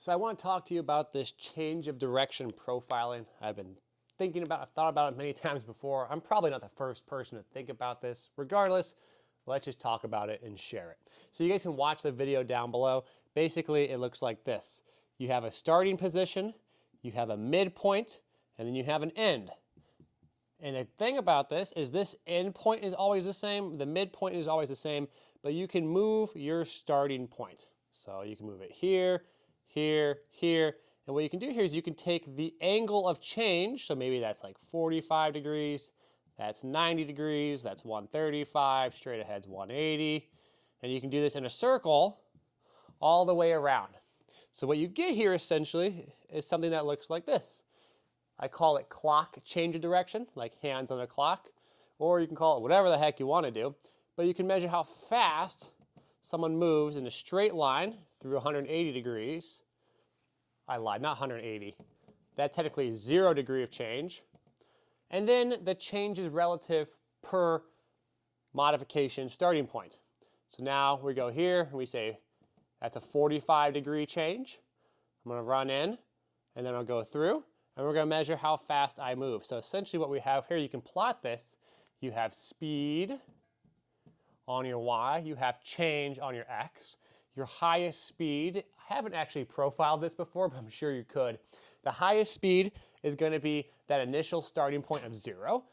So I want to talk to you about this change of direction profiling. I've thought about it many times before. I'm probably not the first person to think about this. Regardless, let's just talk about it and share it. So you guys can watch the video down below. Basically, it looks like this. You have a starting position, you have a midpoint, and then you have an end. And the thing about this end point is always the same, the midpoint is always the same, but you can move your starting point. So you can move it here, here, here. And what you can do here is you can take the angle of change, so maybe that's like 45 degrees, that's 90 degrees, that's 135, straight ahead's 180. And you can do this in a circle all the way around. So what you get here essentially is something that looks like this. I call it clock change of direction, like hands on a clock, or you can call it whatever the heck you want to do, but you can measure how fast someone moves in a straight line through 180 degrees. I lied, not 180. That technically is 0 degree of change. And then the change is relative per modification starting point. So now we go here and we say that's a 45 degree change. I'm going to run in and then I'll go through and we're going to measure how fast I move. So essentially what we have here, you can plot this. You have speed on your Y, you have change on your X. Your highest speed, I haven't actually profiled this before, but I'm sure you could. The highest speed is going to be that initial starting point of 0,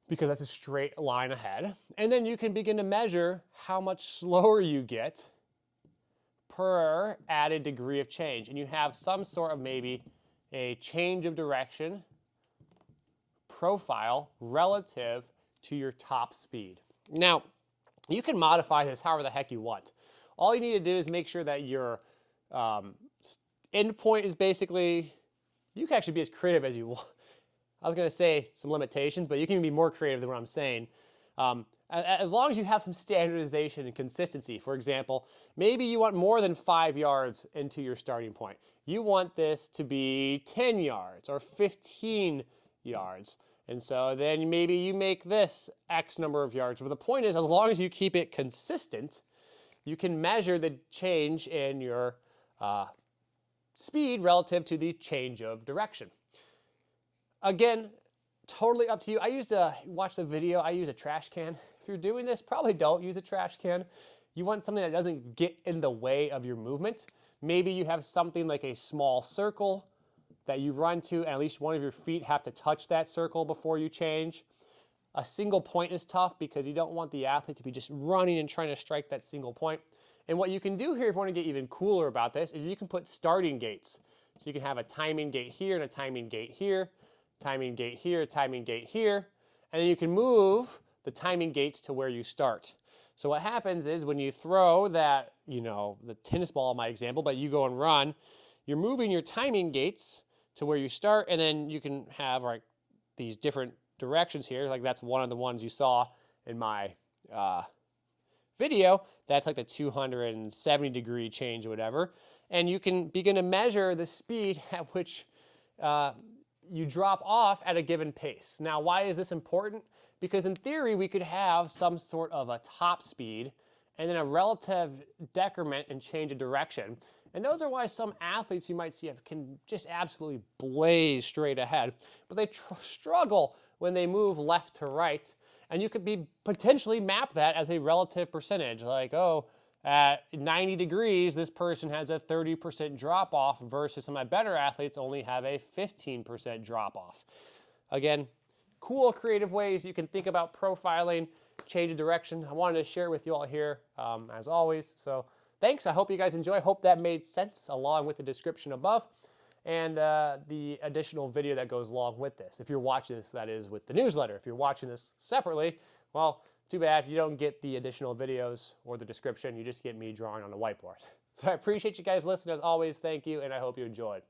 because that's a straight line ahead. And then you can begin to measure how much slower you get per added degree of change. And you have some sort of maybe a change of direction profile relative to your top speed. Now, you can modify this however the heck you want. All you need to do is make sure that your end point is basically, you can actually be as creative as you want. I was going to say some limitations, but you can be more creative than what I'm saying. As long as you have some standardization and consistency. For example, maybe you want more than 5 yards into your starting point. You want this to be 10 yards or 15 yards. And so then maybe you make this X number of yards. But the point is, as long as you keep it consistent, you can measure the change in your speed relative to the change of direction. Again, totally up to you. I used to watch the video. I use a trash can. If you're doing this, probably don't use a trash can. You want something that doesn't get in the way of your movement. Maybe you have something like a small circle that you run to, and at least one of your feet have to touch that circle before you change. A single point is tough because you don't want the athlete to be just running and trying to strike that single point. And what you can do here, if you want to get even cooler about this, is you can put starting gates. So you can have a timing gate here and a timing gate here, timing gate here, timing gate here, and then you can move the timing gates to where you start. So what happens is when you throw that, the tennis ball in my example, but you go and run, you're moving your timing gates to where you start, and then you can have like these different directions here. Like that's one of the ones you saw in my video. That's like the 270 degree change or whatever. And you can begin to measure the speed at which you drop off at a given pace. Now, why is this important? Because in theory, we could have some sort of a top speed and then a relative decrement and change of direction. And those are why some athletes you might see can just absolutely blaze straight ahead, but they struggle when they move left to right. And you could potentially map that as a relative percentage, like, oh, at 90 degrees, this person has a 30% drop off versus some of my better athletes only have a 15% drop off. Again, cool creative ways you can think about profiling, change of direction. I wanted to share it with you all here as always. So thanks. I hope you guys enjoy. I hope that made sense along with the description above and the additional video that goes along with this. If you're watching this, that is with the newsletter. If you're watching this separately, well, too bad you don't get the additional videos or the description. You just get me drawing on the whiteboard. So I appreciate you guys listening as always. Thank you, and I hope you enjoyed.